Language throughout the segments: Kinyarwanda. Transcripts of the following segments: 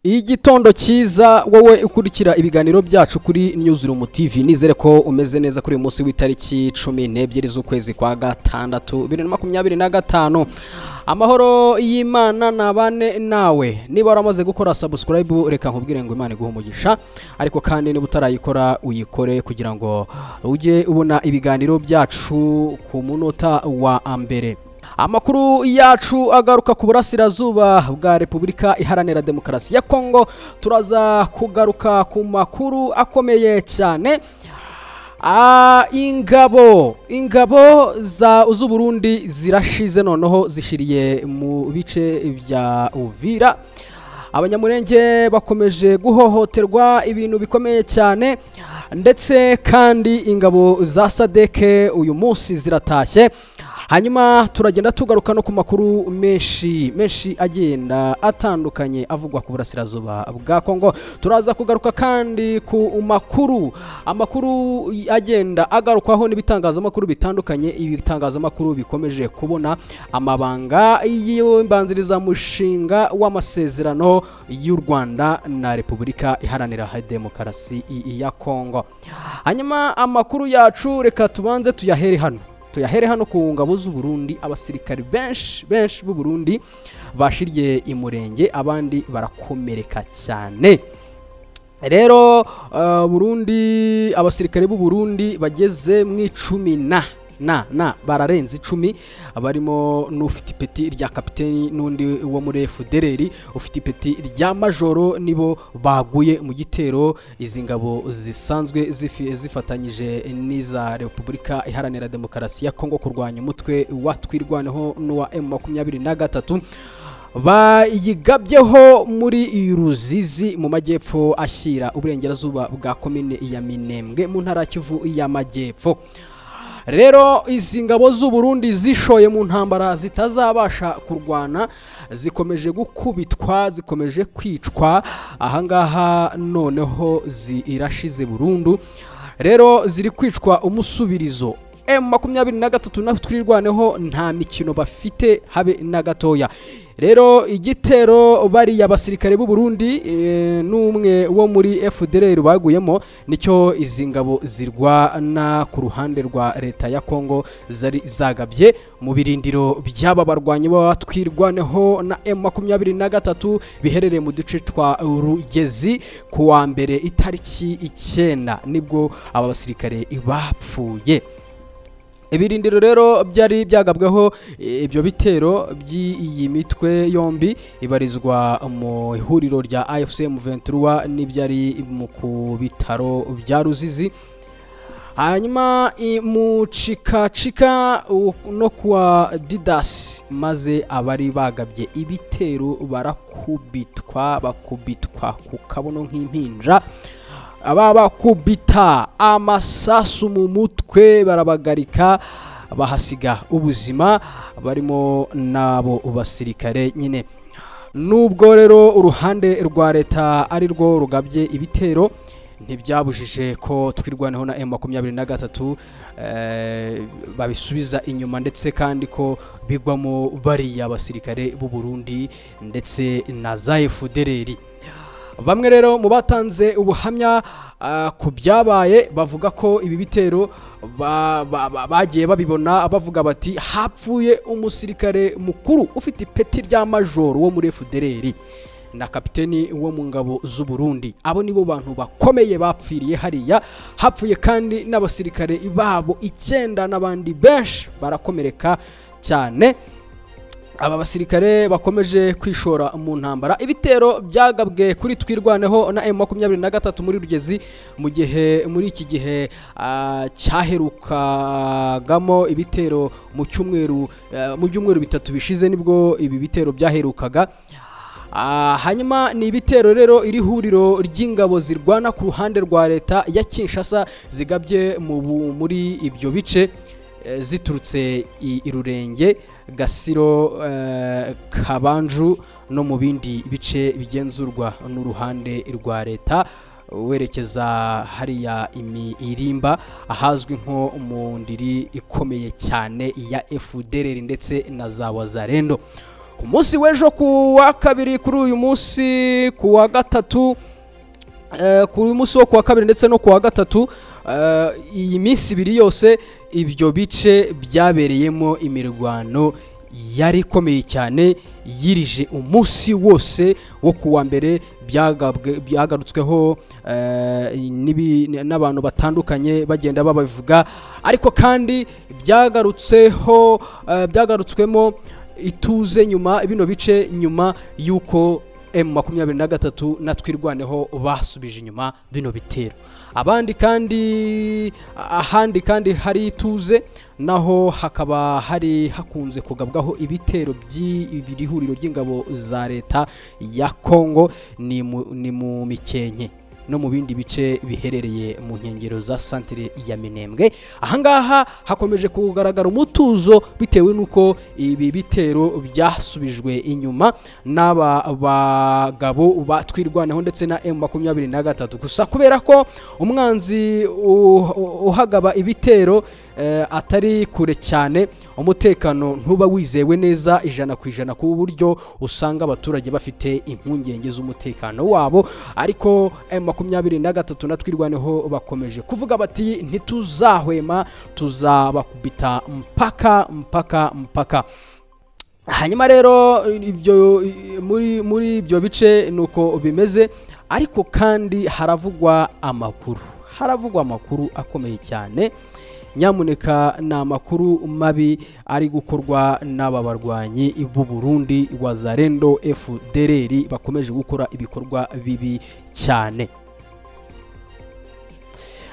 Igitondo cyiza wowe ukurikira ibiganiro byacu kuri Newsroom TV nizere ko umeze neza kuri uyu munsi w'itariki 12 z'ukwezi kwa gatandatu 2025 amahoro y'Imana nabane nawe niba waramaze gukora subscribe reka nkubwire ngo Imana iguhe umugisha ariko kandi niba utarayikora uyikore kugira ngo ujye ubona ibiganiro byacu ku munota wa mbere. Amakuru yacu agaruka ku burasirazuba bwa Repubulika Iharanira Demokarasi ya Kongo. Turaza kugaruka ku makuru akomeye cyane. Ingabo z'u Burundi zirashize noneho zishiriye mu bice bya Uvira. Abanyamurenge bakomeje guhohoterwa ibintu bikomeye cyane ndetse kandi ingabo za Sadeke uyu munsi ziratashye. Hanyuma turagenda tugaruka no ku makuru menshi agenda atandukanye avugwa ku burasirazuba bwa Kongo. Turaza kugaruka kandi ku amakuru agenda agarukwaho n'ibitangazamakuru bitandukanye. Ibitangazamakuru bikomeje kubona amabanga y'imbanziriza mushinga w'amasezerano y'u Rwanda na Repubulika Iharanira Demokarasi ya Kongo. Hanyuma amakuru yacu reka tubanze tuyahere hano ku ngabo z'u Burundi. Abasirikari benshi b'u Burundi bashiriye imurenge abandi barakomereka cyane. Rero Burundi abasirikare b'u Burundi bageze mu 10 bararenze 10 abarimo n'ufite ipeti rya kapiteni n'undi wo muri FDLR ufite ipeti rya majoro nibo baguye mu gitero izi ngabo zisanzwe zifatanyije n'iza Repubulika Iharanira Demokarasi ya Kongo kurwanya umutwe wa twirwaneho n'uwa M23 bayigabyeho muri Ruzizi mu majyepfo ashyira uburengerazuba bwa komine ya Minembwe mu ntara Kivu y'Amajyepfo. Rero izi ngabo z'u Burundi zishoye mu ntambara zitazabasha kurwana zikomeje gukubitwa zikomeje kwicwa ahangaha noneho zirashize burundu. Rero ziri kwicwa umusubirizo. M23 na twirwaneho nta mikino bafite habe na gatoya. Rero igitero bari abasirikare b'u Burundi n'umwe wo muri FDLR baguyemo nicyo izi ngabo zirwana ku ruhande rwa leta ya Kongo zari zagabye mu birindiro by'aba barwanyi batwirwaneho na M23 biherereye mu duce twa Rugezi ku wa mbere itariki 9 nibwo aba basirikare bapfuye. Ibirindiro rero byari byagabweho ibyo bitero by'iyi mitwe yombi ibarizwa mu ihuriro rya AFC M23 n'ibyari mu ku bitaro bya Ruzizi. Hanyuma mu cika no kwa Didas maze abari bagabye ibitero bakubitwa ku kabono nk'impinja. Ababakubita amasasu mu mutwe barabagarika bahasiga ubuzima barimo nabo basirikare nyine. Nubwo rero uruhande rwa leta ari rwo rugabye ibitero ntibyabujije ko twirwaneho na M23 babisubiza inyuma ndetse kandi ko bigwamo bari abasirikare b'u Burundi ndetse na za FDLR. Bamwe rero mu batanze ubuhamya ku byabaye bavuga ko ibi bitero bagiye babibona bavuga bati hapfuye umusirikare mukuru ufite ipeti rya majoro wo muri FDLR na kapiteni wo mu ngabo z'u Burundi. Abo nibo bantu bakomeye bapfiriye hariya. Hapfuye kandi n'abasirikare babo 9 n'abandi benshi barakomereka cyane. Aba basirikare bakomeje kwishora mu ntambara. Ibitero byagabwe kuri twirwaneho na M23 muri Rugezi muri iki gihe cyaherukagamo ibitero mu byumweru bitatu bishize nibwo ibi bitero byaherukaga. Hanyuma ni ibitero rero iri huriro ry'ingabo zirwana ku ruhande rwa leta ya Kinshasa zigabye muri ibyo bice ziturutse Irurenge, Gasiro, Kabanju no mu bindi bice bigenzurwa n'uruhande rwa leta werekeza hariya Irimba ahazwi nko mu ndiri ikomeye cyane ya FDLR ndetse na za Wazalendo. ku munsi w'ejo ku wa kabiri, kuri uyu munsi ku wa gatatu, ku munsi wo ku wa kabiri ndetse no ku wa gatatu, iyi minsi ibiri yose ibyo bice byabereyemo imirwano yari ikomeye cyane, yirije umunsi wose wo kuwa mbere. Byagarutsweho n'abantu batandukanye bagenda babavuga, ariko kandi byagarutswemo ituze nyuma bino bice, nyuma y'uko M23 na Twirwaneho basubije inyuma bino bitero. Ahandi kandi hari ituze, naho hakaba hari hakunze kugabwaho ibitero by'ibiri huriro ry'ingabo za leta ya Kongo, ni mu Mikenke no mu bindi bice biherereye mu nkengero za santere ya Minembwe. Ahangaha hakomeje kugaragara umutuzo bitewe nuko ibi bitero byasubijwe inyuma n'aba bagabo batwirwanaho ndetse na M23. Gusa kubera ko umwanzi uhagaba ibitero atari kure cyane, umutekano ntuba wizewe neza 100% ku buryo usanga abaturage bafite impungenge z'umutekano wabo. Ariko M23 na Twirwaneho bakomeje kuvuga bati ntituzahwema, tuzabakubita mpaka. Hanyuma rero ibyo muri ibyo bice nuko bimeze, ariko kandi haravugwa amakuru akomeye cyane. Nyamuneka ni amakuru mabi ari gukorwa n'aba barwanyi b'u Burundi Wazalendo FDLR, bakomeje gukora ibikorwa bibi cyane.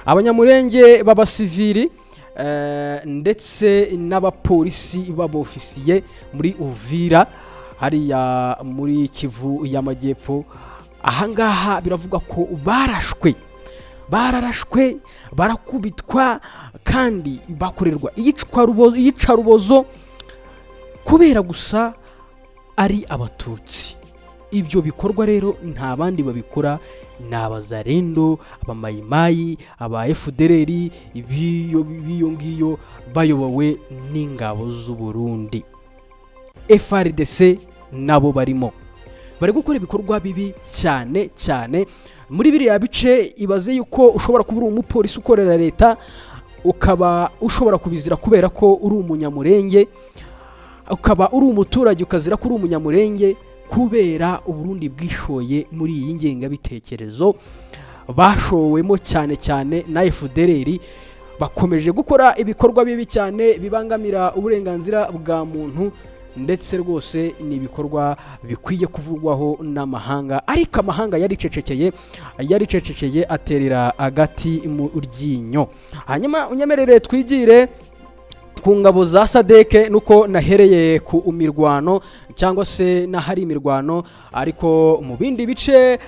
Abanyamurenge b'abasivili ndetse n'abapolisi b'abofisiye muri Uvira hariya muri Kivu y'Amajyepfo, ahangaha biravuga ko bararashwe, barakubitwa kandi bakorerwa iyicarubozo kubera gusa ari abatutsi. Ibyo bikorwa rero nta bandi babikora, ni Abazalendo, abamayimayi, aba FDLR biyo ngiyo bayobowe n'ingabo z'u Burundi. FARDC nabo barimo, bari gukora ibikorwa bibi cyane muri biriya bice. Ibaze yuko ushobora kuba uri umupolisi ukorera leta, ukaba ushobora kubizira kubera ko uri umunyamurenge, ukaba uri umuturage ukazira ko uri umunyamurenge kubera Uburundi bwishoye muri iyi ngengabitekerezo bashowemo cyane na FDLR. Bakomeje gukora ibikorwa bibi cyane bibangamira uburenganzira bwa muntu, ndetse rwose ni ibikorwa bikwiye kuvugwaho n'amahanga. Ariko amahanga yaricecekeye aterera agati mu ryinyo. Hanyuma unyemerere twigire ku ngabo za SADC, nuko nahereye ku mirwano cyangwa se n'ahari imirwano. Ariko mu bindi bice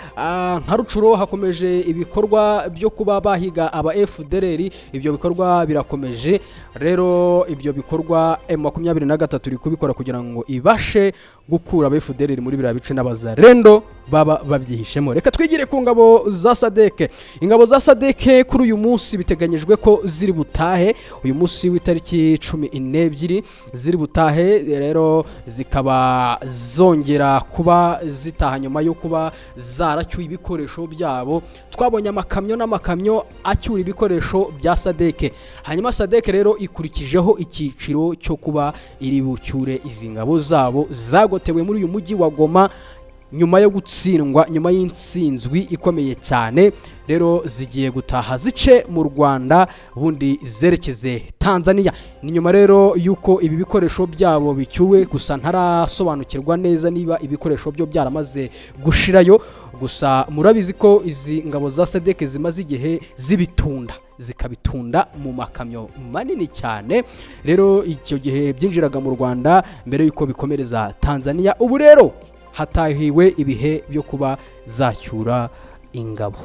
nka Rucuro hakomeje ibikorwa byo kuba bahiga aba FDLR. Ibyo bikorwa birakomeje rero, ibyo bikorwa M23 iri kubikora kugira ngo ibashe gukura aba FDLR muri biriya bice n'Abazalendo baba babyihishemo. Reka twigire ku ngabo za SADC. Ingabo za SADC kuri uyu munsi biteganyijwe ko ziri butahe, uyu munsi w'itariki 12 ziri butahe rero, zikaba zongera kuba zitaha nyuma yo kuba zaracyuye ibikoresho byabo. Twabonye amakamyo acyura ibikoresho bya SADC. Hanyuma SADC rero ikurikijeho icyiciro cyo kuba iri bucyure izi ngabo zabo zagotewe muri uyu mujyi wa Goma nyuma yo gutsindwa, nyuma y'insinzwi ikomeye cyane. Rero zigiye gutaha zice mu Rwanda bundi zerekeze Tanzania. Ni nyuma rero yuko ibi bikoresho byabo bicyuwe, gusa ntarasobanukirwa neza niba ibikoresho byo byaramaze gushirayo. Gusa murabizi ko izi ngabo za SADC zimaze igihe zikabitunda mu makamyo manini cyane. Rero icyo gihe byinjiraga mu Rwanda mbere yuko bikomereza Tanzania. Ubu rero hatahiwe ibihe byo kuba zacyura ingabo.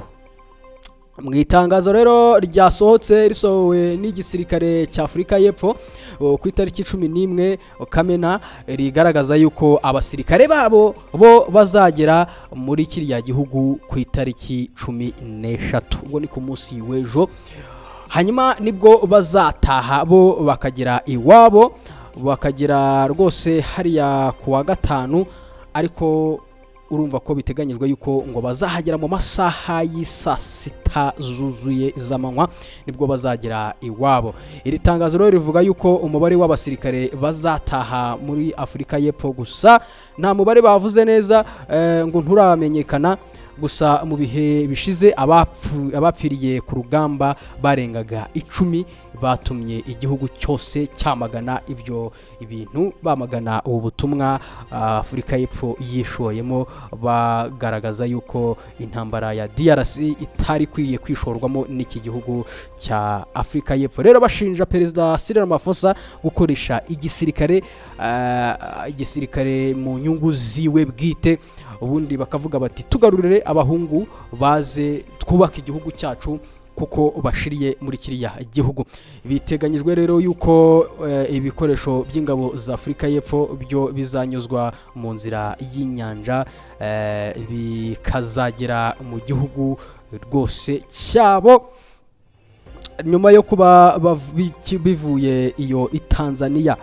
Mu itangazo rero ryasohotse risohowe n'igisirikare cya Afurika y'Epfo ku itariki 11 Kamena, rigaragaza yuko abasirikare babo bo bazagera muri kiriya gihugu ku itariki 13, ubwo ni ku munsi w'ejo. Hanyuma nibwo bazataha bo bakagera iwabo. bakagera rwose hariya kuwa gatanu, ariko urumva ko biteganyijwe yuko ngo bazahagera mu masaha y'isa sita zuzuye z'amanywa nibwo bazagera iwabo. Iri tangazo rero rivuga yuko umubare w'abasirikare bazataha muri Afurika y'Epfo gusa nta mubare bavuze neza ngo nturamenyekana, gusa mu bihe bishize abapfiriye ku rugamba barengaga 10 batumye igihugu cyose cyamagana ibyo ibintu, bamagana ubu butumwa Afurika y'Epfo yishoyemo, bagaragaza yuko intambara ya DRC itari kwiye kwishorwamo n'iki gihugu cya Afurika y'Epfo. Rero bashinja Perezida Cyril Ramaphosa gukoresha igisirikare mu nyungu ziwe bwite, ubundi bakavuga bati tugarurire abahungu baze twubaka igihugu cyacu kuko bashiriye muri kiriya gihugu. Biteganyijwe rero yuko ibikoresho by'ingabo za Afurika y'Epfo byo bizanyuzwa mu nzira y'inyanja bikazagera mu gihugu rwose cyabo nyuma yo kuba bivuye iyo i Tanzania.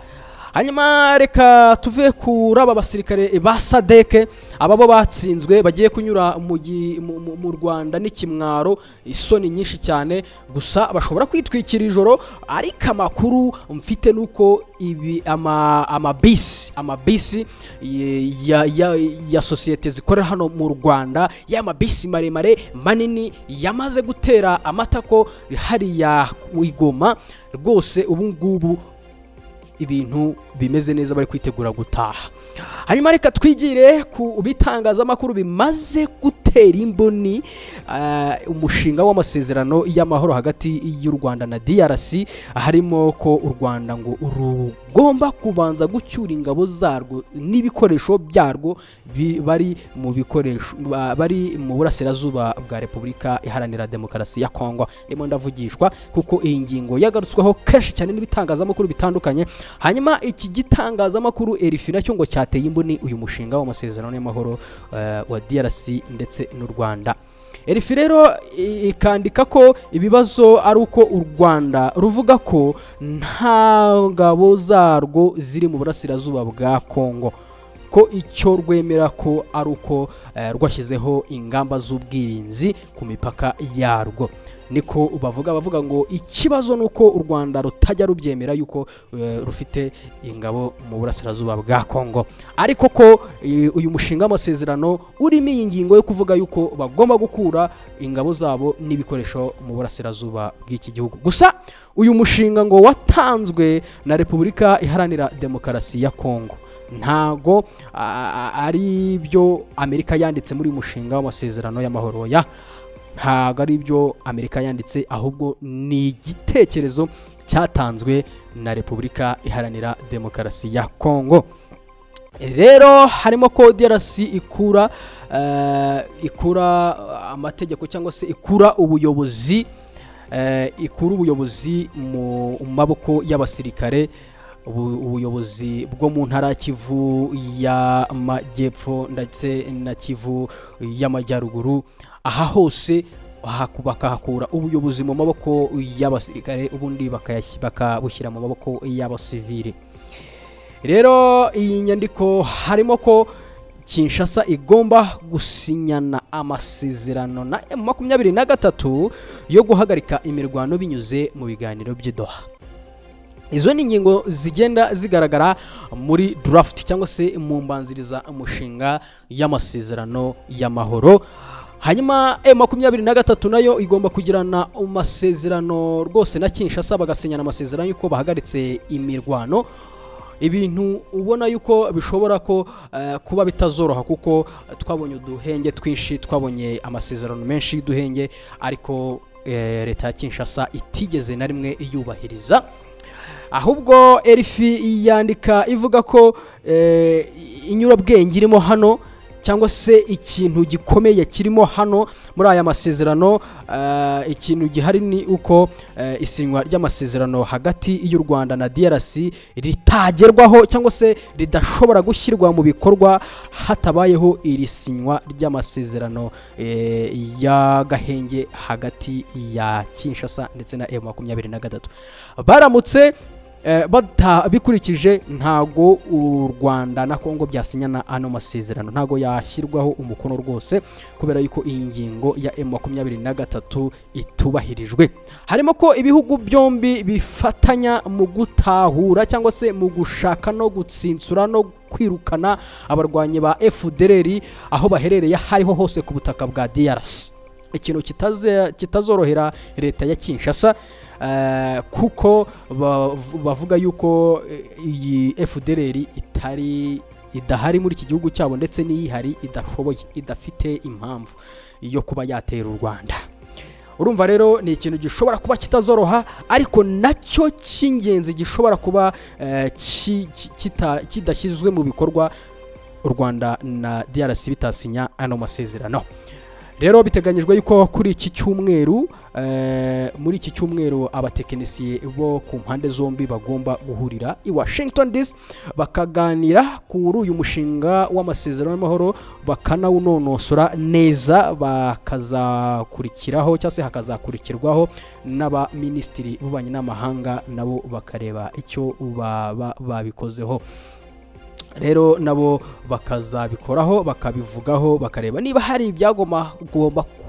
Hanyuma reka tuve kuraba abasirikare ba SADC ababo batsinzwe bagiye kunyura mu Rwanda n'ikimwaro, isoni nyinshi cyane, gusa bashobora kwitwikira ijoro. Ariko amakuru mfite nuko ibi amabisi ya societe zikorera hano mu Rwanda, y'amabisi maremare manini yamaze gutera amatako hariya Igoma rwose. Ubu ngubu ibintu bimeze neza, bari kwitegura gutaha. Hanyuma reka twigire ku bitangazamakuru bimaze gutera imboni umushinga w'amasezerano y'amahoro hagati y'u Rwanda na DRC, harimo ko u Rwanda ngo rugomba kubanza gucyura ingabo zarwo n'ibikoresho byarwo bari mu burasirazuba bwa Repubulika Iharanira Demokarasi ya Kongo. Ndimo ndavugishwa kuko iyi ngingo yagarutsweho kenshi cyane n'ibitangazamakuru bitandukanye. Hanyuma iki gitangazamakuru RFI nacyo ngo cyateye imboni uyu mushinga w'amasezerano y'amahoro wa DRC ndetse n'u Rwanda. RFI rero ikandika ko ibibazo ari uko u Rwanda ruvuga ko nta ngabo zarwo ziri mu burasirazuba bwa Kongo, ko icyo rwemera ko ari uko rwashyizeho ingamba z'ubwirinzi ku mipaka yarwo. Niko bavuga ngo ikibazo nuko u Rwanda rutajya rubyemera yuko rufite ingabo mu burasirazuba bwa Kongo, ariko ko uyu mushinga w'amasezerano urimo iyi ngingo yo kuvuga yuko bagomba gukura ingabo zabo n'ibikoresho mu burasirazuba bw'iki gihugu. Gusa uyu mushinga ngo watanzwe na Repubulika Iharanira Demokarasi ya Kongo, ntago ari byo Amerika yanditse muri mushinga w'amasezerano y'amahoro ya ntago ari byo Amerika yanditse, ahubwo ni igitekerezo cyatanzwe na Repubulika Iharanira Demokarasi ya Kongo. Rero harimo ko DRC ikura amategeko cyangwa se ikura ubuyobozi mu maboko y'abasirikare, ubuyobozi bwo mu ntara Kivu y'Amajyepfo ndetse na Kivu y'Amajyaruguru. Aha hose bakahakura ubuyobozi mu maboko y'abasirikare, ubundi bakabushyira mu maboko y'abasivili. Rero iyi nyandiko harimo ko Kinshasa igomba gusinyana amasezerano na M23 yo guhagarika imirwano binyuze mu biganiro by'i Doha. Izo ni ingingo zigenda zigaragara muri draft cyangwa se mu mbanziriza umushinga y'amasezerano y'amahoro. Hanyuma M23 nayo igomba kugirana amasezerano rwose na Kinshasa, bagasinyana amasezerano yuko bahagaritse imirwano. Ibintu ubona yuko bishobora ko kuba bitazoroha, kuko twabonye uduhenge twinshi, twabonye amasezerano menshi y'uduhenge, ariko leta ya Kinshasa itigeze na rimwe yubahiriza. Ahubwo RFI yandika ivuga ko inyurabwenge irimo hano, cyangwa se ikintu gikomeye kirimo hano muri aya masezerano. Ikintu gihari ni uko isinywa ry'amasezerano hagati y'u Rwanda na DRC ritagerwaho cyangwa se ridashobora gushyirwa mu bikorwa hatabayeho iri sinywa ry'amasezerano y'agahenge hagati ya Kinshasa ndetse na M23. Baramutse batabikurikije ntago u Rwanda na Kongo byasinyana ano masezerano, ntago yashyirwaho umukono rwose kubera yuko iyi ngingo ya M23 itubahirijwe. Harimo ko ibihugu byombi bifatanya mu gutahura cyangwa se mu gushaka no gutsinsura no kwirukana abarwanyi ba FDLR aho baherereye hariho hose ku butaka bwa DRC. Ikintu kitazorohera leta ya Kinshasa kuko bavuga yuko iyi FDLR idahari muri iki gihugu cyabo, ndetse n'iyihari idashoboye, idafite impamvu yo kuba yatera u Rwanda. Urumva rero ni ikintu gishobora kuba kitazoroha, ariko nacyo cy'ingenzi gishobora kuba kidashyizwe mu bikorwa u Rwanda na DRC bitasinya ano masezerano. Rero biteganyijwe yuko kuri iki cyumweru muri iki cyumweru abatekinisiye bo ku mpande zombi bagomba guhurira i Washington DC bakaganira kuri uyu mushinga w'amasezerano y'amahoro, bakanawunonosora neza, bakazakurikiraho cyangwa se hakazakurikirwaho n'aba minisitiri b'ububanyi n'amahanga, nabo bakareba icyo babikozeho. Rero nabo bakazabikoraho, bakabivugaho, bakareba niba hari ibyagomba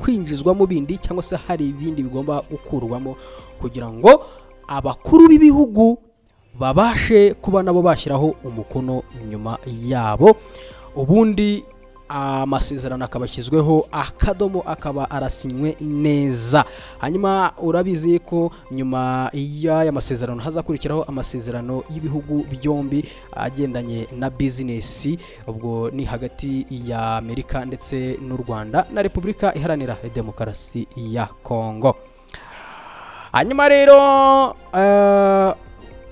kwinjizwamo bindi cyangwa se hari ibindi bigomba gukurwamo, kugira ngo abakuru b'ibihugu babashe kuba nabo bashyiraho umukono nyuma yabo, ubundi amasezerano akabashyizweho akadomo, akaba arasinywe neza. Hanyuma urabizi ko nyuma y'aya masezerano hazakurikiraho amasezerano y'ibihugu byombi agendanye na business, ubwo ni hagati ya Amerika ndetse n'u Rwanda na Repubulika Iharanira Demokarasi ya Kongo. Hanyuma rero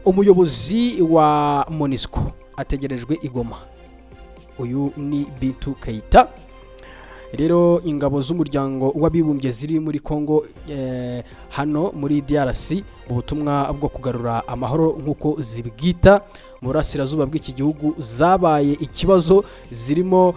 umuyobozi wa MONUSCO ategerejwe i Goma, uyu ni Bintou Keita. Rero ingabo z'umuryango w'abibumbye ziri muri Kongo hano muri DRC ubutumwa bwo kugarura amahoro nk'uko zibwita mu burasirazuba bw'iki gihugu zabaye ikibazo, zirimo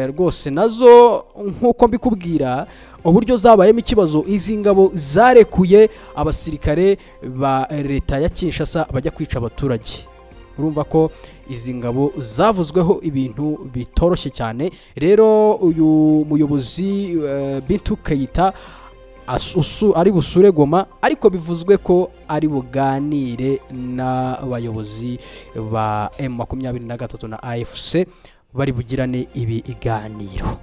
rwose nazo nk'uko mbikubwira uburyo zabayemo ikibazo. Izi ngabo zarekuye abasirikare ba leta ya Kinshasa bajya kwica abaturage. Urumva ko izi ngabo zavuzweho ibintu bitoroshye cyane. Rero uyu muyobozi Bintou Keita ari busure Goma, ariko bivuzwe ko ari buganire n'abayobozi ba M23 na AFC, bari bugirane ibi iganiro.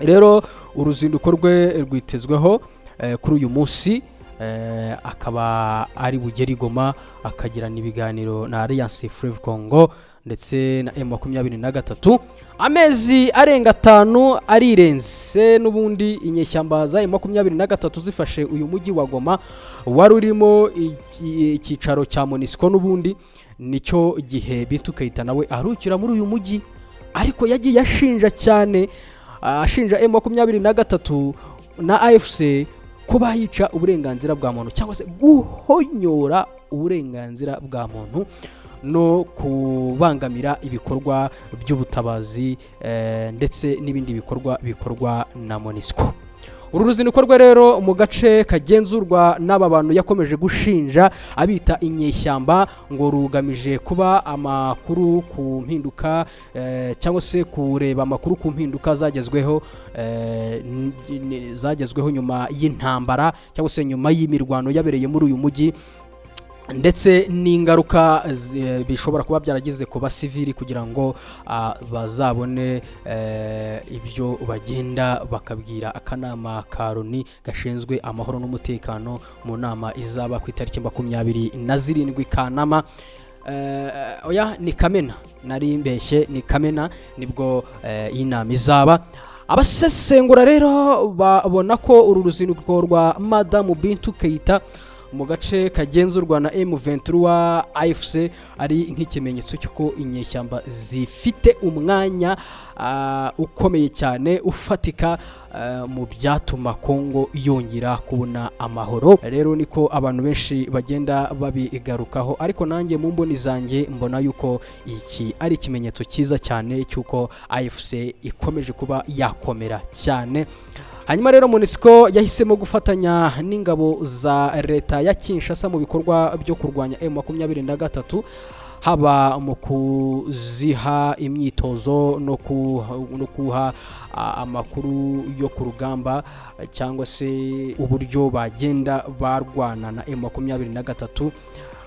Rero uruzinduko rwe rwitezweho kuri uyu munsi, akaba ari bugeri Goma akagirana ibiganiro na Alliance Fleuve Congo ndetse na M23. Amezi arenga 5 arirenze n'ubundi inyeshyamba za M23 zifashe uyu mujyi wa Goma wari urimo ikicaro cya MONUSCO. N'ubundi nicyo gihe Bintou Keita nawe arukira muri uyu mujyi, ariko yagiye ashinja cyane, ashinja M23 na AFC kuba yica uburenganzira bwa muntu cyangwa se guhonyora uburenganzira bwa muntu no kubangamira ibikorwa by'ubutabazi ndetse n'ibindi bikorwa na MONUSCO. Uru ruzinduko rwe rero mu gace kagenzurwa n'aba bantu yakomeje gushinja abita inyeshyamba ngo rugamije kuba amakuru ku mpinduka cyangwa se kureba amakuru ku mpinduka zagezweho nyuma y'intambara cyangwa se nyuma y'imirwano yabereye muri uyu mujyi, ndetse n'ingaruka bishobora kuba byaragize ku basivili kugira ngo bazabone ibyo bagenda bakabwira akanama ka Loni gashinzwe amahoro n'umutekano mu nama izaba ku itariki 27 Kanama. Oya ni Kamena, nari mbeshye, ni Kamena nibwo iyi nama izaba. Abasesengura rero babona ko uru ruzinduko rwa Madame Bintou Keita mu gace kagenzurwa na M23 AFC ari nk'ikimenyetso cy'uko inyeshyamba zifite umwanya ukomeye cyane ufatika mu byatuma Kongo yongera kubona amahoro. Rero niko abantu benshi bagenda babigarukaho, ariko nanjye mu mboni zanjye mbona yuko iki ari ikimenyetso cyiza cyane cy'uko AFC ikomeje kuba yakomera cyane. hanyuma rero MONUSCO yahisemo gufatanya n'ingabo za leta ya Kinshasa mu bikorwa byo kurwanya M23 haba mu kuziha imyitozo no kuha amakuru yo ku rugamba cyangwa se uburyo bagenda barwana na M23.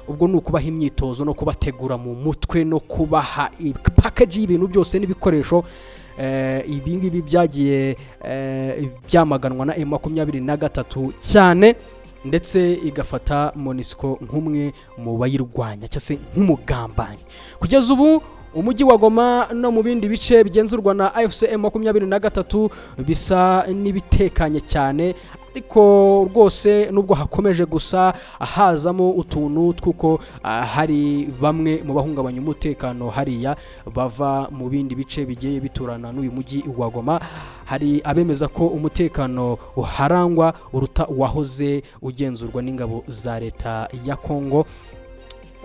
ubwo ni ukubaha imyitozo no kubategura mu mutwe no kubaha package y'ibintu byose n'ibikoresho. Ibi ngibi byagiye byamaganwa na M23 cyane, ndetse igafata MONUSCO nk'umwe mu bayirwanya cyangwa se nk'umugambanyi. Kugeza ubu umujyi wa Goma no mu bindi bice bigenzurwa na AFC M23 bisa n'ibitekanye cyane, ariko rwose nubwo hakomeje gusa hazamo utuntu twuko hari bamwe mu bahungabanya umutekano hariya bava mu bindi bice bigiye biturana n'uyu mujyi wa Goma. Hari abemeza ko umutekano uharangwa uruta wahoze ugenzurwa n'ingabo za leta ya Kongo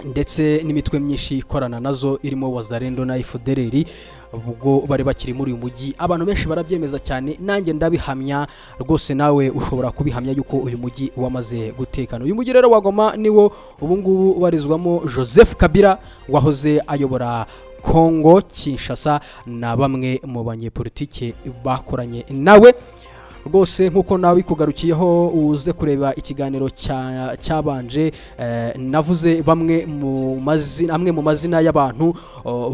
ndetse n'imitwe myinshi ikorana nazo irimo Wazalendo na FDLR. ubwo bari bakiri muri uyu mujyi abantu benshi barabyemeza cyane, nanjye ndabihamya rwose, nawe ushobora kubihamya yuko uyu mujyi wamaze gutekana. Uyu mujyi rero wa Goma niwo ubu ngubu barizwamo Joseph Kabila wahoze ayobora Kongo Kinshasa na bamwe mu banyepolitike bakoranye nawe. Rwose nkuko nawe kugarukiyeho uze kureba ikiganiro cyabanje, navuze bamwe mu mazina y'abantu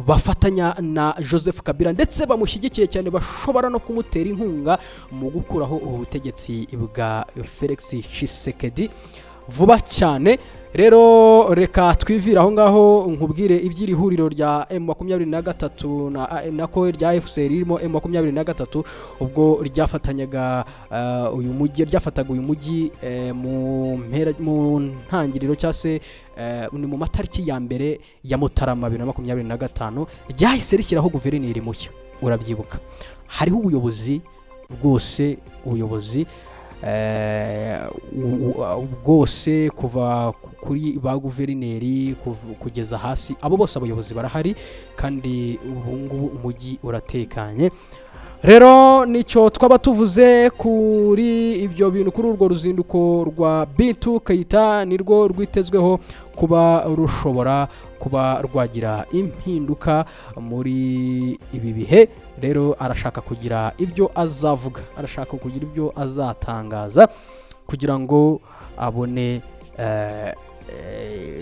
bafatanya na Joseph Kabila ndetse bamushyigikiye cyane, bashobora no kumutera inkunga mu gukuraho ubutegetsi bwa Felix Tshisekedi vuba cyane. Rero reka twivira aho ngaho nkubwire iby'iri huriro rya M23 nako rya FCR ririmo M23 ubwo ryafataga uyu mujyi mu ntangiriro cyase ni mu matariki ya mbere ya Mutarama 2025 ryahise rishyiraho guverineri mushya. Urabyibuka hariho ubuyobozi rwose, ubuyobozi bwose kuva kuri ba guverineri kugeza hasi, abo bose abayobozi barahari kandi ubu ngubu umujyi uratekanye. Rero nicyo twaba tuvuze kuri ibyo bintu, kuri urwo ruzinduko rwa Bintou Keita nirwo rwitezweho kuba rushobora kuba rwagira impinduka muri ibi bihe. Rero arashaka kugira ibyo azavuga, arashaka kugira ibyo azatangaza kugira ngo abone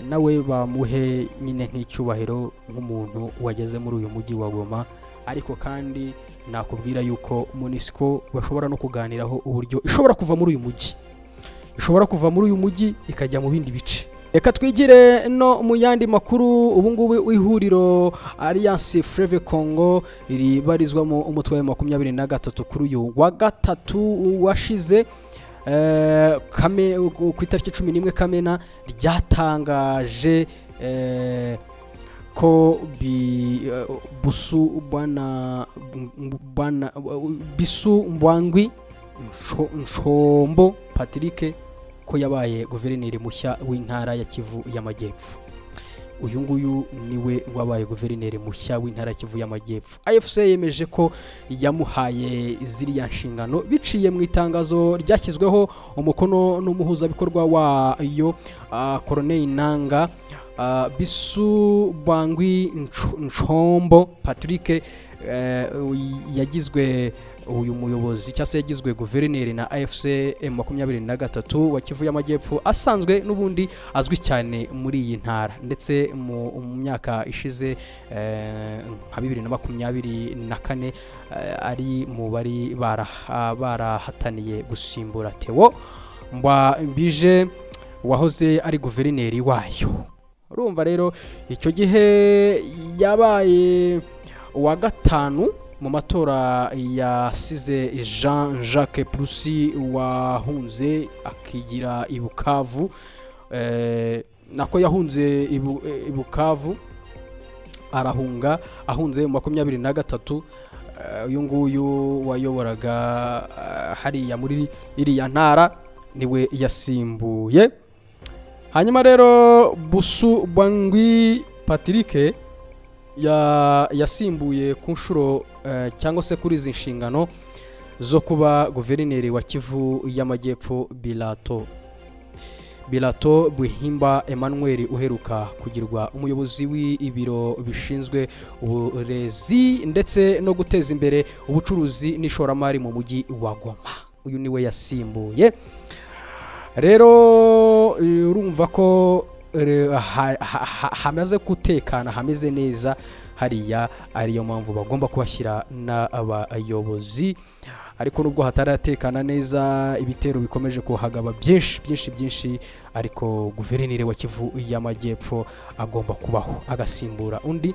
nawe bamuhe nyine nk'icyubahiro nk'umuntu wageze muri uyu mujyi wa Goma. Ariko kandi nakubwira yuko MONUSCO bashobora no kuganiraho uburyo ishobora kuva muri uyu mujyi ikajya mu bindi bice. Reka twigire no mu yandi makuru. Ubu ngubu ihuriro Alliance Fleuve Congo ribarizwamo umutwe wa 23 kuri uyu wa gatatu washize ku itariki 11 Kamena ryatangaje ko Bisu Mbwangwi Nshombo Patrick ko yabaye guverineri mushya w'intara ya Kivu y'Amajyepfo. Uyu nguyu niwe wabaye guverineri mushya w'intara ya Kivu y'Amajyepfo. AFC yemeje ko yamuhaye ziriya nshingano biciye mu itangazo ryashyizweho umukono n'umuhuzabikorwa wayo Colonel Nanga. Bisu Mbwangwi Nshombo Patrick yagizwe uyu muyobozi cyase yagizwe guverineri na AFC M23 wa Kivu y'Amajyepfo, asanzwe n'ubundi azwi cyane muri iyi ntara ndetse mu myaka ishize nka 2024 ari mu bari barahataniye gusimbura Theo Mbije wahoze ari guverineri wayo. Urumva rero icyo gihe yabaye uwa gatanu mu matora yasize Jean-Jacques Purusi wahunze akigira i Bukavu, nako yahunze i Bukavu arahunga ahunze mu 23. Uyu nguyu wayoboraga hariya muri iriya ntara niwe yasimbuye. Hanyuma rero Bisu Mbwangwi Patrick yasimbuye ku nshuro cyangwa se kuri izi nshingano zo kuba guverineri wa Kivu y'Amajyepfo Bilato Buhimba Emmanuel uheruka kugirwa umuyobozi w'ibiro bishinzwe uburezi ndetse no guteza imbere ubucuruzi n'ishoramari mu mujyi wa Goma. Uyu niwe yasimbuye. Rero urumva ko hamaze gutekana, hameze neza hariya, ariyo mpamvu bagomba kubashyira n'abayobozi. Ariko nubwo hataratekana neza, ibitero bikomeje kuhagaba byinshi, ariko guverineri wa Kivu y'Amajyepfo agomba kubaho agasimbura undi.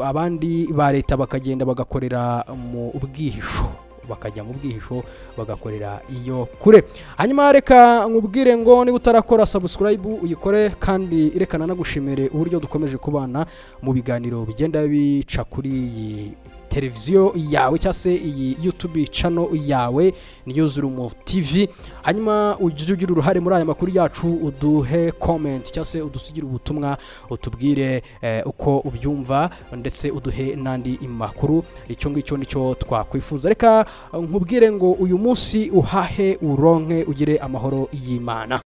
Abandi ba leta bakagenda bagakorera mu bwihisho, bakajya mu bwihisho bagakorera iyo kure. Hanyuma reka nkubwire ngo niba utarakora subscribe uyikore, kandi irekana nagushimire uburyo dukomeje kubana mu biganiro bigenda bica kuri iyi televiziyo yawe cyangwa se iyi YouTube channel yawe Newsroom TV. Hanyuma ugira uruhare muri aya makuru yacu, uduhe comment cyangwa se udusigire ubutumwa, utubwire uko ubyumva, ndetse uduhe nandi makuru. Icyo ngicyo nicyo twakwifuza. Reka nkubwire ngo uyu munsi uhahe uronke, ugire amahoro y'Imana.